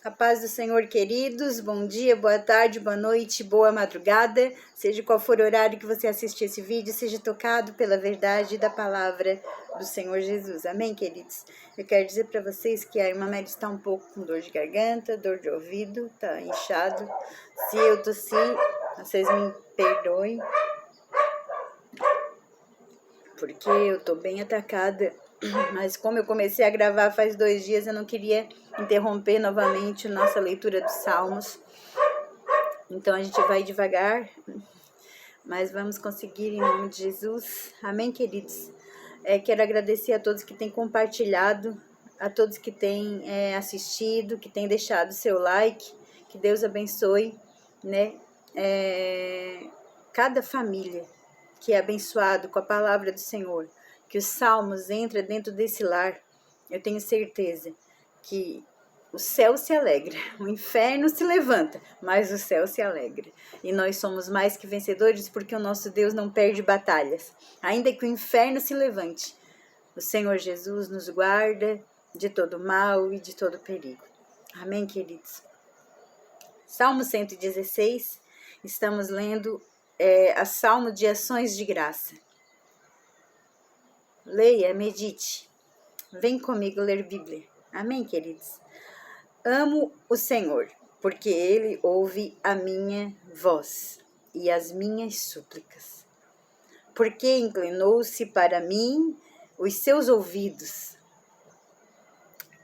A paz do Senhor, queridos. Bom dia, boa tarde, boa noite, boa madrugada. Seja qual for o horário que você assistir esse vídeo, seja tocado pela verdade da palavra do Senhor Jesus. Amém, queridos? Eu quero dizer para vocês que a irmã Mary está um pouco com dor de garganta, dor de ouvido, tá inchado. Se eu tossir, vocês me perdoem, porque eu tô bem atacada. Mas como eu comecei a gravar faz 2 dias, eu não queria interromper novamente nossa leitura dos Salmos. Então a gente vai devagar, mas vamos conseguir em nome de Jesus. Amém, queridos? Quero agradecer a todos que têm compartilhado, a todos que têm assistido, que têm deixado seu like. Que Deus abençoe, né? Cada família que é abençoado com a palavra do Senhor, que os salmos entram dentro desse lar, eu tenho certeza que o céu se alegra, o inferno se levanta, mas o céu se alegra. E nós somos mais que vencedores porque o nosso Deus não perde batalhas. Ainda que o inferno se levante, o Senhor Jesus nos guarda de todo mal e de todo perigo. Amém, queridos? Salmo 116, estamos lendo a Salmo de Ações de Graça. Leia, medite. Vem comigo ler Bíblia. Amém, queridos? Amo o Senhor, porque Ele ouve a minha voz e as minhas súplicas. Porque inclinou-se para mim os seus ouvidos.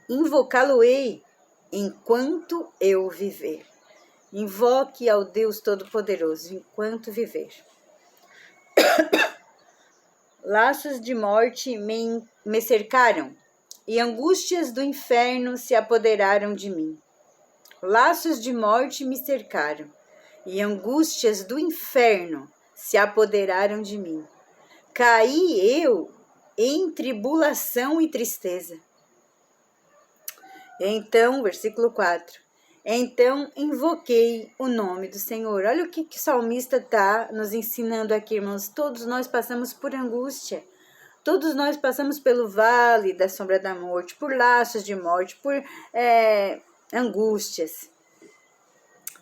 Invocá-lo-ei enquanto eu viver. Invoque ao Deus Todo-Poderoso enquanto viver. Laços de morte me cercaram, e angústias do inferno se apoderaram de mim. Laços de morte me cercaram, e angústias do inferno se apoderaram de mim. Caí eu em tribulação e tristeza. Então, versículo 4. Então invoquei o nome do Senhor. Olha o que o salmista está nos ensinando aqui, irmãos. Todos nós passamos por angústia. Todos nós passamos pelo vale da sombra da morte, por laços de morte, por angústias,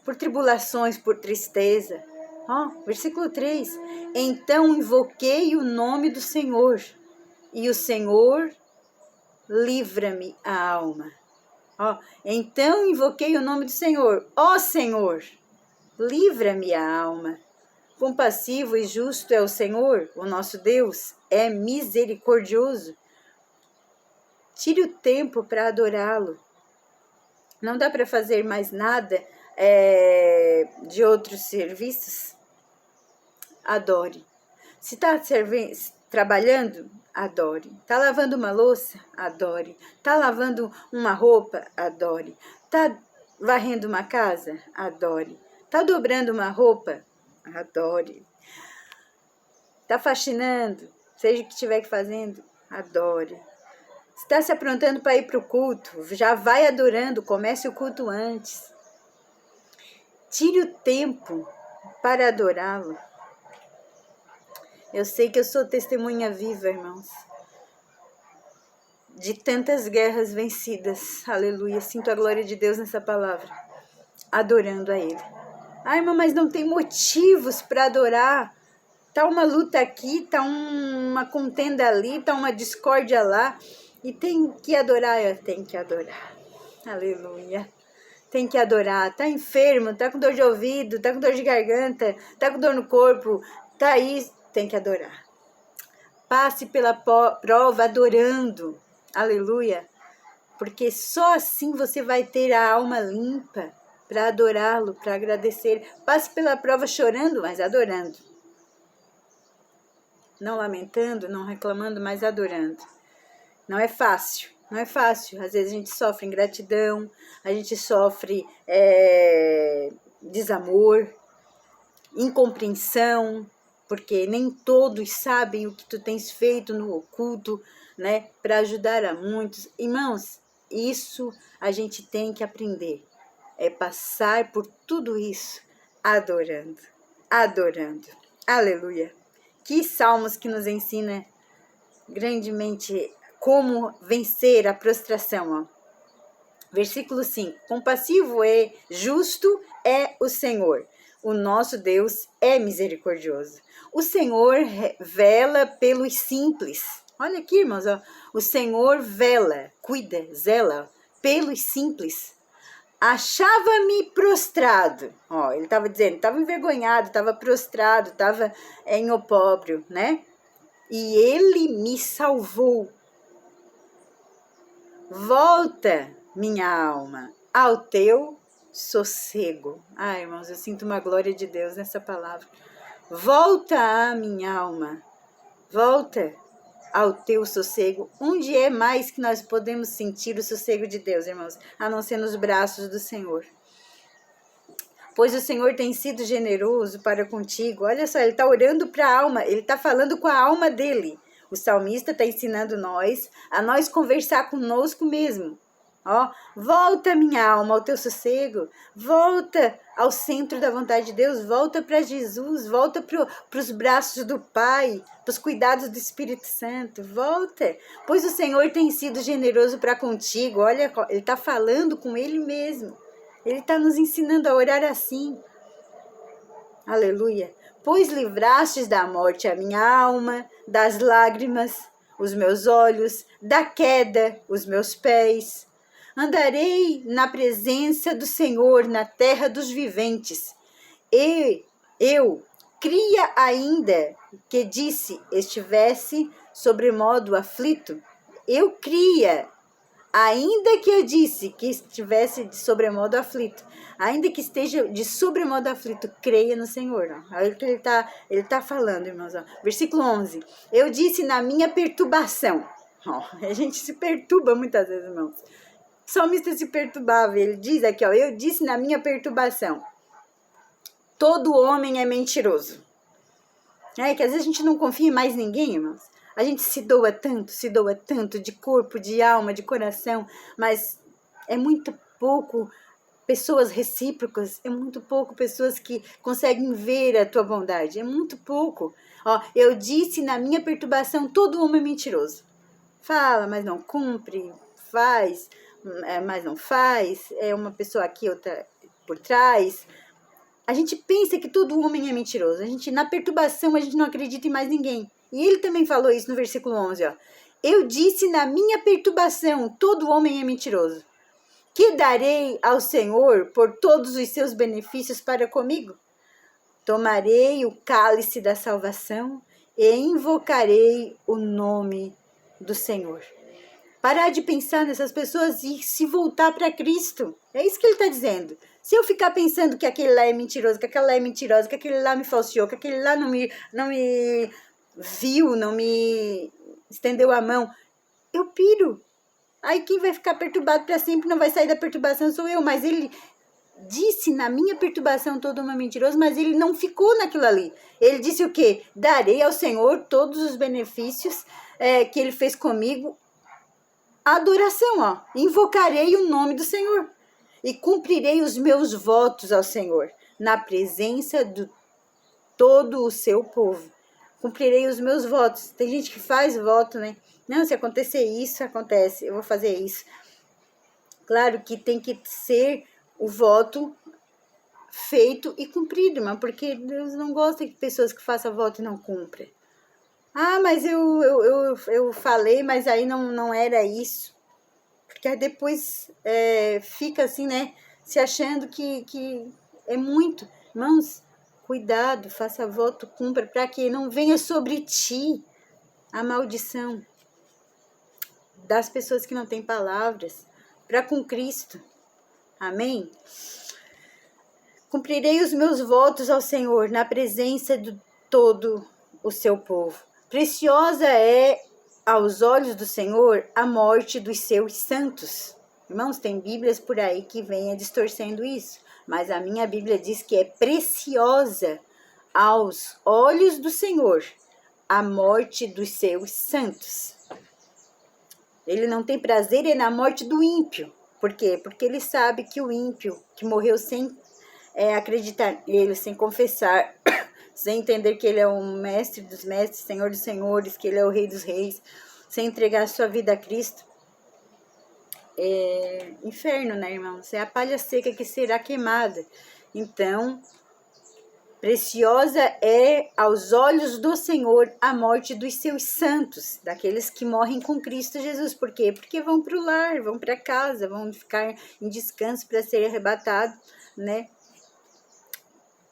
por tribulações, por tristeza. Versículo 3. Então invoquei o nome do Senhor, e o Senhor livra-me a alma. Então invoquei o nome do Senhor. Senhor, livra-me a alma. Compassivo e justo é o Senhor, o nosso Deus, é misericordioso. Tire o tempo para adorá-lo. Não dá para fazer mais nada de outros serviços? Adore. Se está trabalhando, adore. Está lavando uma louça? Adore. Está lavando uma roupa? Adore. Está varrendo uma casa? Adore. Está dobrando uma roupa? Adore. Está faxinando? Seja o que estiver fazendo, adore. Está se aprontando para ir para o culto? Já vai adorando, comece o culto antes. Tire o tempo para adorá-lo. Eu sei que eu sou testemunha viva, irmãos, de tantas guerras vencidas. Aleluia, sinto a glória de Deus nessa palavra. Adorando a Ele. Irmã, mas não tem motivos para adorar. Tá uma luta aqui, tá uma contenda ali, tá uma discórdia lá. E tem que adorar, eu tenho que adorar. Aleluia. Tem que adorar. Tá enfermo, tá com dor de ouvido, tá com dor de garganta, tá com dor no corpo, tá aí, tem que adorar. Passe pela prova adorando. Aleluia. Porque só assim você vai ter a alma limpa para adorá-lo, para agradecer. Passe pela prova chorando, mas adorando. Não lamentando, não reclamando, mas adorando. Não é fácil, não é fácil. Às vezes a gente sofre ingratidão, a gente sofre desamor, incompreensão, porque nem todos sabem o que tu tens feito no oculto, né, para ajudar a muitos. Irmãos, isso a gente tem que aprender. É passar por tudo isso adorando, adorando. Aleluia. Que salmos que nos ensina grandemente como vencer a prostração. Versículo 5. Compassivo e justo é o Senhor. O nosso Deus é misericordioso. O Senhor vela pelos simples. Olha aqui, irmãos, ó. O Senhor vela, cuida, zela pelos simples. Achava-me prostrado. Ó, ele estava dizendo, estava envergonhado, estava prostrado, estava em opróbrio, né? E ele me salvou. Volta, minha alma, ao teu sossego. Ai, irmãos, eu sinto uma glória de Deus nessa palavra. Volta a minha alma, volta ao teu sossego. Onde é mais que nós podemos sentir o sossego de Deus, irmãos? A não ser nos braços do Senhor. Pois o Senhor tem sido generoso para contigo. Olha só, ele está orando para a alma, ele está falando com a alma dele. O salmista está ensinando nós a nós conversar conosco mesmo. Ó, volta minha alma ao teu sossego, volta ao centro da vontade de Deus, volta para Jesus, volta para os braços do Pai, para os cuidados do Espírito Santo, volta. Pois o Senhor tem sido generoso para contigo. Olha, ele está falando com ele mesmo. Ele está nos ensinando a orar assim. Aleluia. Pois livrastes da morte a minha alma, das lágrimas, os meus olhos, da queda, os meus pés. Andarei na presença do Senhor, na terra dos viventes. E eu cria ainda que disse, estivesse sobremodo aflito. Eu cria, ainda que eu disse que estivesse de sobremodo aflito, ainda que esteja de sobremodo aflito, creia no Senhor. Olha o que ele tá falando, irmãos. Ó. Versículo 11. Eu disse na minha perturbação. Ó, a gente se perturba muitas vezes, irmãos. O salmista se perturbava. Ele diz aqui, ó, eu disse na minha perturbação. Todo homem é mentiroso. É que às vezes a gente não confia em mais ninguém, irmãos. A gente se doa tanto de corpo, de alma, de coração, mas é muito pouco pessoas recíprocas, é muito pouco pessoas que conseguem ver a tua bondade, é muito pouco. Ó, eu disse na minha perturbação, todo homem é mentiroso. Fala, mas não cumpre, faz, mas não faz, é uma pessoa aqui, outra por trás. A gente pensa que todo homem é mentiroso. Na perturbação, a gente não acredita em mais ninguém. E ele também falou isso no versículo 11, ó. Eu disse na minha perturbação, todo homem é mentiroso. Que darei ao Senhor por todos os seus benefícios para comigo? Tomarei o cálice da salvação e invocarei o nome do Senhor. Parar de pensar nessas pessoas e se voltar para Cristo. É isso que ele está dizendo. Se eu ficar pensando que aquele lá é mentiroso, que aquela lá é mentirosa, que aquele lá me falseou, que aquele lá não me viu, não me estendeu a mão, eu piro. Aí quem vai ficar perturbado para sempre, não vai sair da perturbação sou eu. Mas ele disse na minha perturbação todo mundo é mentiroso, mas ele não ficou naquilo ali. Ele disse o quê? Darei ao Senhor todos os benefícios que ele fez comigo. Adoração, ó. Invocarei o nome do Senhor e cumprirei os meus votos ao Senhor na presença de todo o seu povo. Cumprirei os meus votos. Tem gente que faz voto, né? Não, se acontecer isso, acontece. Eu vou fazer isso. Claro que tem que ser o voto feito e cumprido, mas porque Deus não gosta de pessoas que façam voto e não cumprem. Ah, mas eu falei, mas aí não era isso. Porque aí depois fica assim, né? Se achando que é muito. Irmãos, cuidado, faça voto, cumpra, para que não venha sobre ti a maldição das pessoas que não têm palavras para com Cristo. Amém? Cumprirei os meus votos ao Senhor na presença de todo o seu povo. Preciosa é aos olhos do Senhor a morte dos seus santos. Irmãos, tem Bíblias por aí que venham distorcendo isso, mas a minha Bíblia diz que é preciosa aos olhos do Senhor a morte dos seus santos. Ele não tem prazer na morte do ímpio. Por quê? Porque ele sabe que o ímpio que morreu sem acreditar nele, sem confessar, sem entender que ele é o mestre dos mestres, senhor dos senhores, que ele é o rei dos reis, sem entregar sua vida a Cristo, inferno, né, irmãos? É a palha seca que será queimada. Então, preciosa é aos olhos do Senhor a morte dos seus santos, daqueles que morrem com Cristo Jesus. Por quê? Porque vão para o lar, vão para casa, vão ficar em descanso para ser arrebatados, né?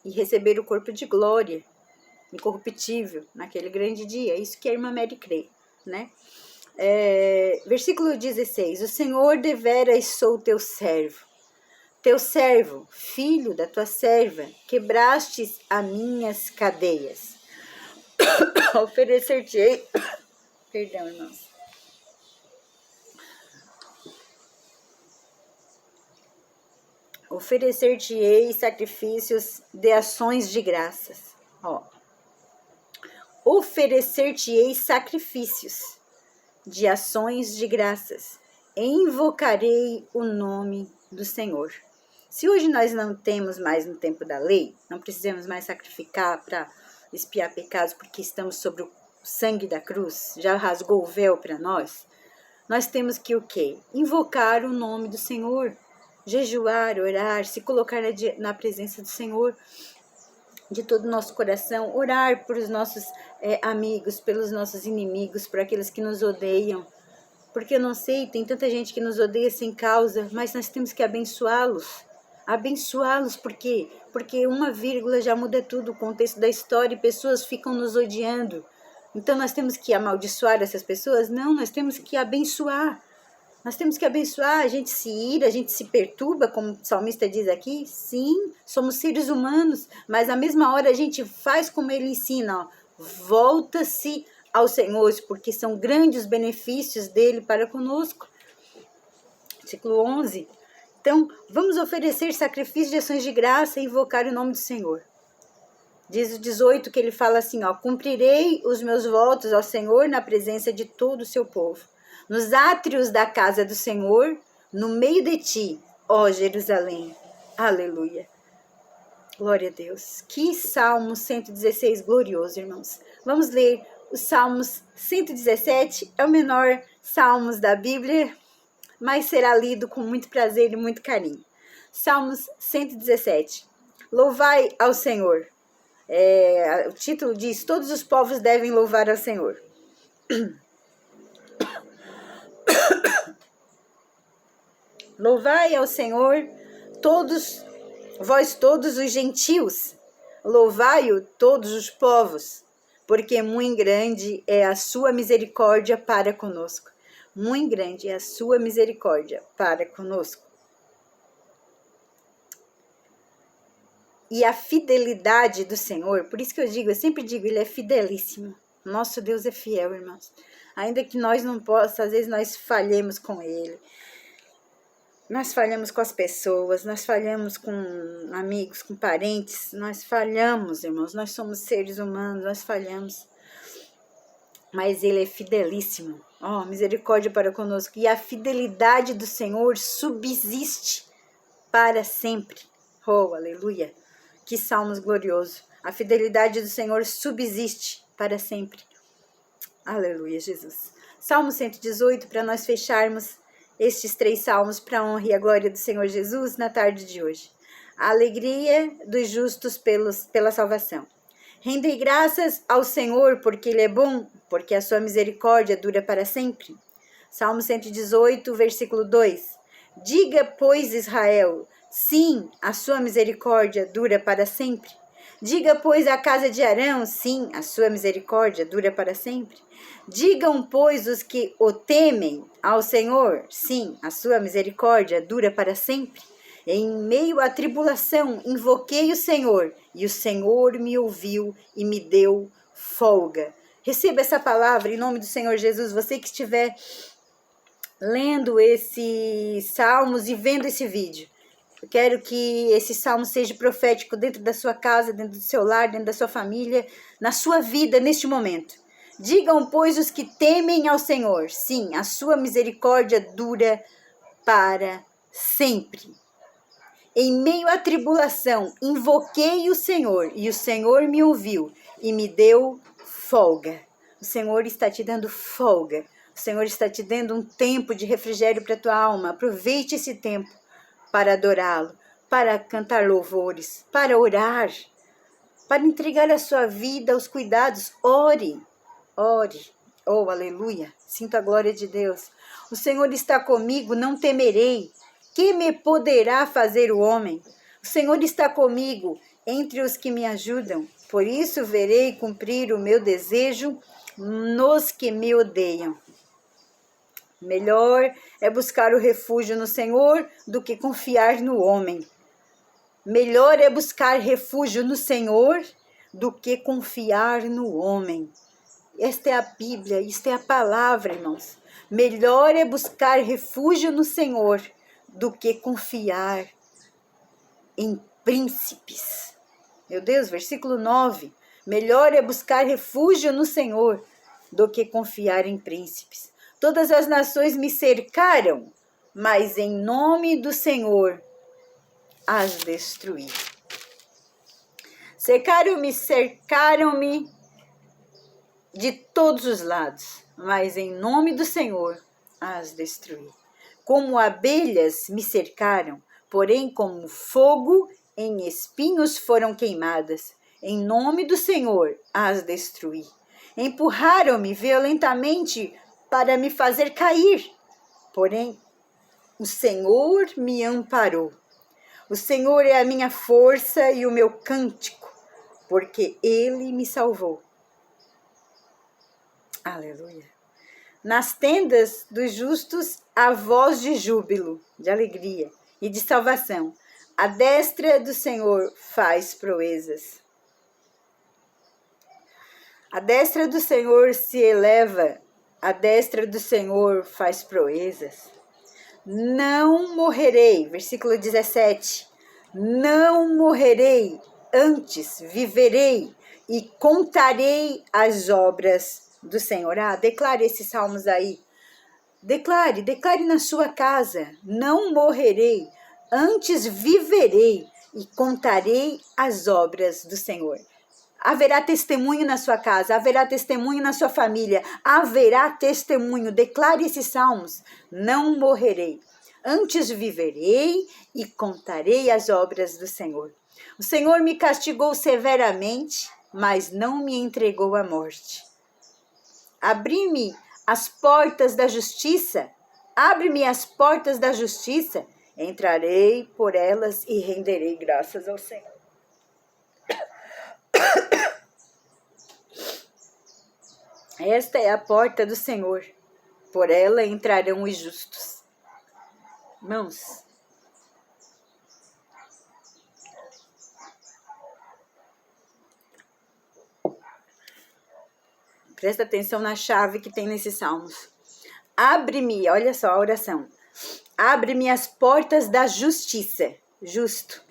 E receber o corpo de glória, incorruptível, naquele grande dia. Isso que a irmã Mary crê, né? Versículo 16. O Senhor deveras sou teu servo, filho da tua serva, quebrastes as minhas cadeias. Oferecer-te-ei, perdão, irmãos. Oferecer-te-ei sacrifícios de ações de graças. Oferecer-te-ei sacrifícios de ações de graças. Invocarei o nome do Senhor. Se hoje nós não temos mais no tempo da lei, não precisamos mais sacrificar para expiar pecados, porque estamos sobre o sangue da cruz, já rasgou o véu para nós, nós temos que o quê? Invocar o nome do Senhor, jejuar, orar, se colocar na presença do Senhor, de todo o nosso coração, orar por os nossos amigos, pelos nossos inimigos, por aqueles que nos odeiam, porque eu não sei, tem tanta gente que nos odeia sem causa, mas nós temos que abençoá-los, por quê? Porque uma vírgula já muda tudo, o contexto da história, e pessoas ficam nos odiando. Então nós temos que amaldiçoar essas pessoas? Não, nós temos que abençoar. Nós temos que abençoar, a gente se ira, a gente se perturba, como o salmista diz aqui. Sim, somos seres humanos, mas à mesma hora a gente faz como ele ensina, volta-se ao Senhor, porque são grandes os benefícios dele para conosco. Versículo 11. Então, vamos oferecer sacrifício de ações de graça e invocar o nome do Senhor. Diz o 18 que ele fala assim, cumprirei os meus votos ao Senhor na presença de todo o seu povo. Nos átrios da casa do Senhor, no meio de ti, ó Jerusalém. Aleluia. Glória a Deus. Que Salmo 116 glorioso, irmãos. Vamos ler os Salmos 117, é o menor Salmos da Bíblia, mas será lido com muito prazer e muito carinho. Salmos 117. Louvai ao Senhor. O título diz, todos os povos devem louvar ao Senhor. Louvai ao Senhor, vós todos os gentios, louvai-o todos os povos, porque muito grande é a sua misericórdia para conosco. Muito grande é a sua misericórdia para conosco. E a fidelidade do Senhor, por isso que eu sempre digo, ele é fidelíssimo. Nosso Deus é fiel, irmãos. Ainda que nós não possamos, às vezes nós falhemos com ele. Nós falhamos com as pessoas, nós falhamos com amigos, com parentes, nós falhamos, irmãos, nós somos seres humanos, nós falhamos. Mas ele é fidelíssimo, misericórdia para conosco. E a fidelidade do Senhor subsiste para sempre. Aleluia, que salmos glorioso. A fidelidade do Senhor subsiste para sempre. Aleluia, Jesus. Salmo 118, para nós fecharmos estes 3 salmos para a honra e a glória do Senhor Jesus na tarde de hoje. A alegria dos justos pela salvação. Rendei graças ao Senhor porque Ele é bom, porque a sua misericórdia dura para sempre. Salmo 118, versículo 2. Diga, pois, Israel, sim, a sua misericórdia dura para sempre. Diga, pois, a casa de Arão, sim, a sua misericórdia dura para sempre. Digam, pois, os que o temem ao Senhor, sim, a sua misericórdia dura para sempre. Em meio à tribulação, invoquei o Senhor, e o Senhor me ouviu e me deu folga. Receba essa palavra em nome do Senhor Jesus. Você que estiver lendo esses salmos e vendo esse vídeo, eu quero que esse salmo seja profético dentro da sua casa, dentro do seu lar, dentro da sua família, na sua vida neste momento. Digam, pois, os que temem ao Senhor, sim, a sua misericórdia dura para sempre. Em meio à tribulação, invoquei o Senhor, e o Senhor me ouviu e me deu folga. O Senhor está te dando folga. O Senhor está te dando um tempo de refrigério para a tua alma. Aproveite esse tempo para adorá-lo, para cantar louvores, para orar, para entregar a sua vida aos cuidados. Ore, ore. Oh, aleluia. Sinto a glória de Deus. O Senhor está comigo, não temerei. Que me poderá fazer o homem? O Senhor está comigo entre os que me ajudam. Por isso verei cumprir o meu desejo nos que me odeiam. Melhor é buscar o refúgio no Senhor do que confiar no homem. Melhor é buscar refúgio no Senhor do que confiar no homem. Esta é a Bíblia, isto é a palavra, irmãos. Melhor é buscar refúgio no Senhor do que confiar em príncipes. Meu Deus, versículo 9. Melhor é buscar refúgio no Senhor do que confiar em príncipes. Todas as nações me cercaram, mas em nome do Senhor as destruí. Cercaram-me de todos os lados, mas em nome do Senhor as destruí. Como abelhas me cercaram, porém como fogo em espinhos foram queimadas. Em nome do Senhor as destruí. Empurraram-me violentamente para me fazer cair, porém o Senhor me amparou. O Senhor é a minha força e o meu cântico, porque Ele me salvou. Aleluia. Nas tendas dos justos há voz de júbilo, de alegria e de salvação. A destra do Senhor faz proezas. A destra do Senhor se eleva, a destra do Senhor faz proezas. Não morrerei, versículo 17. Não morrerei, antes viverei e contarei as obras do Senhor. Declare esses salmos aí. Declare na sua casa. Não morrerei, antes viverei e contarei as obras do Senhor. Haverá testemunho na sua casa, haverá testemunho na sua família, haverá testemunho. Declare esses salmos. Não morrerei, antes viverei e contarei as obras do Senhor. O Senhor me castigou severamente, mas não me entregou à morte. Abri-me as portas da justiça, abre-me as portas da justiça, entrarei por elas e renderei graças ao Senhor. Esta é a porta do Senhor, por ela entrarão os justos. Irmãos, presta atenção na chave que tem nesses salmos. Abre-me, olha só a oração. Abre-me as portas da justiça. Justo.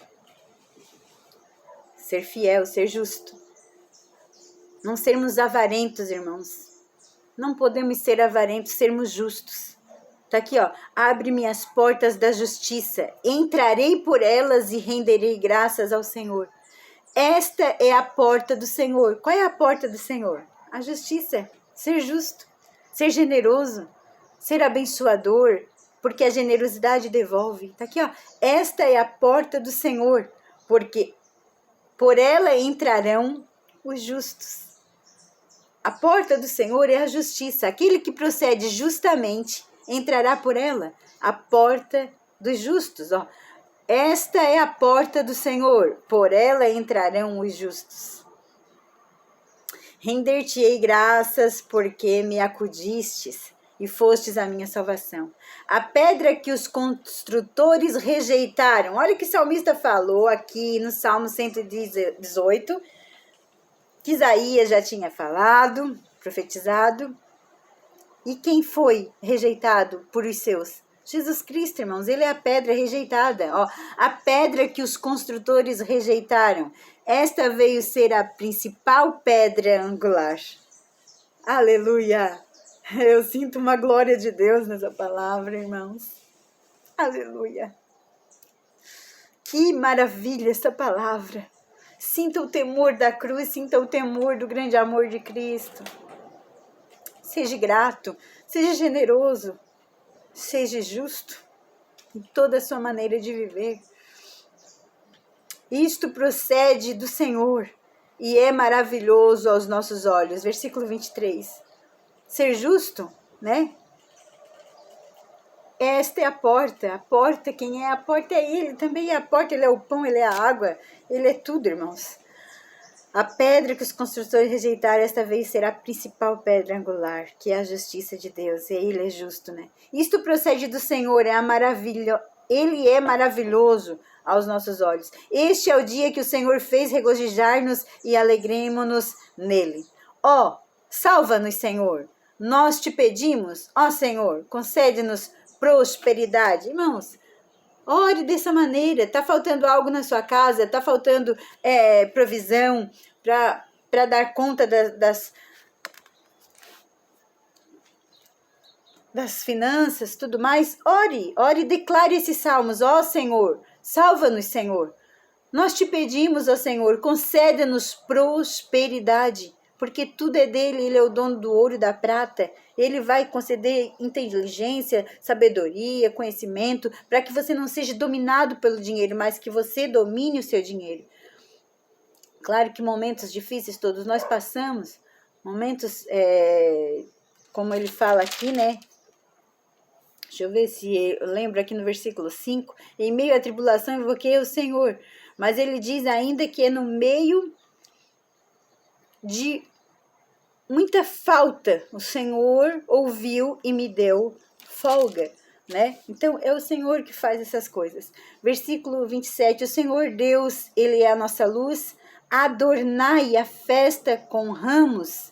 Ser fiel, ser justo. Não sermos avarentos, irmãos. Não podemos ser avarentos, sermos justos. Tá aqui, ó. Abre-me as portas da justiça. Entrarei por elas e renderei graças ao Senhor. Esta é a porta do Senhor. Qual é a porta do Senhor? A justiça. Ser justo. Ser generoso. Ser abençoador. Porque a generosidade devolve. Tá aqui, ó. Esta é a porta do Senhor. Porque por ela entrarão os justos. A porta do Senhor é a justiça. Aquele que procede justamente entrará por ela. A porta dos justos. Ó. Esta é a porta do Senhor. Por ela entrarão os justos. Render-te-ei graças porque me acudistes e fostes a minha salvação. A pedra que os construtores rejeitaram. Olha o que o salmista falou aqui no Salmo 118. Que Isaías já tinha falado, profetizado. E quem foi rejeitado por os seus? Jesus Cristo, irmãos. Ele é a pedra rejeitada. Ó, a pedra que os construtores rejeitaram. Esta veio ser a principal pedra angular. Aleluia! Eu sinto uma glória de Deus nessa palavra, irmãos. Aleluia! Que maravilha essa palavra! Sinta o temor da cruz, sinta o temor do grande amor de Cristo. Seja grato, seja generoso, seja justo em toda a sua maneira de viver. Isto procede do Senhor e é maravilhoso aos nossos olhos. Versículo 23. Ser justo, né? Esta é a porta, quem é a porta é Ele, também é a porta, Ele é o pão, Ele é a água, Ele é tudo, irmãos. A pedra que os construtores rejeitaram esta vez será a principal pedra angular, que é a justiça de Deus, e Ele é justo, né? Isto procede do Senhor, é a maravilha, Ele é maravilhoso aos nossos olhos. Este é o dia que o Senhor fez, regozijar-nos e alegremos-nos nele. Ó, salva-nos, Senhor, nós te pedimos, ó Senhor, concede-nos prosperidade. Irmãos, ore dessa maneira. Está faltando algo na sua casa, está faltando provisão para dar conta das finanças, tudo mais. Ore e declare esses salmos. Ó Senhor, salva-nos, Senhor. Nós te pedimos, ó Senhor, conceda-nos prosperidade, porque tudo é dele, ele é o dono do ouro e da prata. Ele vai conceder inteligência, sabedoria, conhecimento, para que você não seja dominado pelo dinheiro, mas que você domine o seu dinheiro. Claro que momentos difíceis todos nós passamos, momentos, como ele fala aqui, né? Deixa eu ver se eu lembro aqui no versículo 5. Em meio à tribulação invoquei o Senhor. Mas ele diz ainda que é no meio de muita falta, o Senhor ouviu e me deu folga, né? Então, é o Senhor que faz essas coisas. Versículo 27, o Senhor Deus, Ele é a nossa luz, adornai a festa com ramos.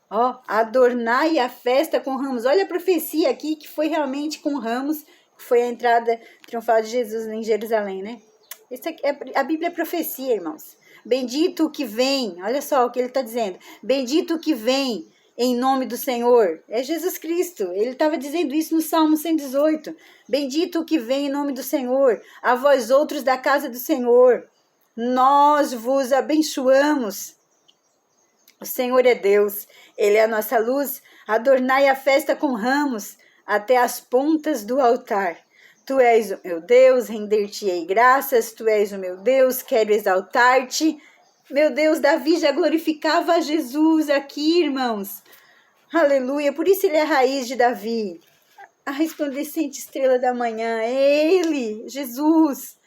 Ó, adornai a festa com ramos. Olha a profecia aqui, que foi realmente com ramos, que foi a entrada triunfal de Jesus em Jerusalém, né? Isso aqui a Bíblia é profecia, irmãos. Bendito o que vem, olha só o que ele está dizendo. Bendito o que vem em nome do Senhor. É Jesus Cristo. Ele estava dizendo isso no Salmo 118. Bendito o que vem em nome do Senhor. A vós outros da casa do Senhor. Nós vos abençoamos. O Senhor é Deus. Ele é a nossa luz. Adornai a festa com ramos até as pontas do altar. Tu és o meu Deus, render-te-ei graças, tu és o meu Deus, quero exaltar-te. Meu Deus, Davi já glorificava a Jesus aqui, irmãos. Aleluia, por isso ele é a raiz de Davi. A resplandecente estrela da manhã, é ele, Jesus.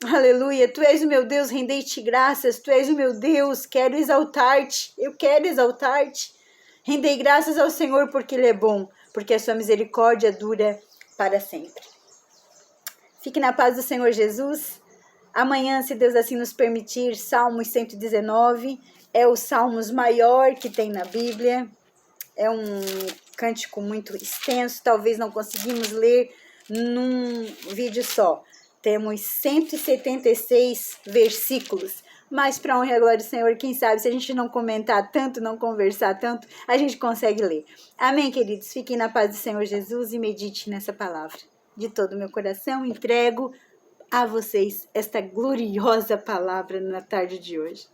Aleluia, tu és o meu Deus, render-te graças, tu és o meu Deus, quero exaltar-te, eu quero exaltar-te. Rendei graças ao Senhor porque ele é bom, porque a sua misericórdia dura para sempre. Fique na paz do Senhor Jesus. Amanhã, se Deus assim nos permitir, Salmos 119 é o Salmos maior que tem na Bíblia. É um cântico muito extenso, talvez não conseguimos ler num vídeo só. Temos 176 versículos. Mas para honra e glória do Senhor, quem sabe, se a gente não comentar tanto, não conversar tanto, a gente consegue ler. Amém, queridos? Fiquem na paz do Senhor Jesus e medite nessa palavra. De todo o meu coração, entrego a vocês esta gloriosa palavra na tarde de hoje.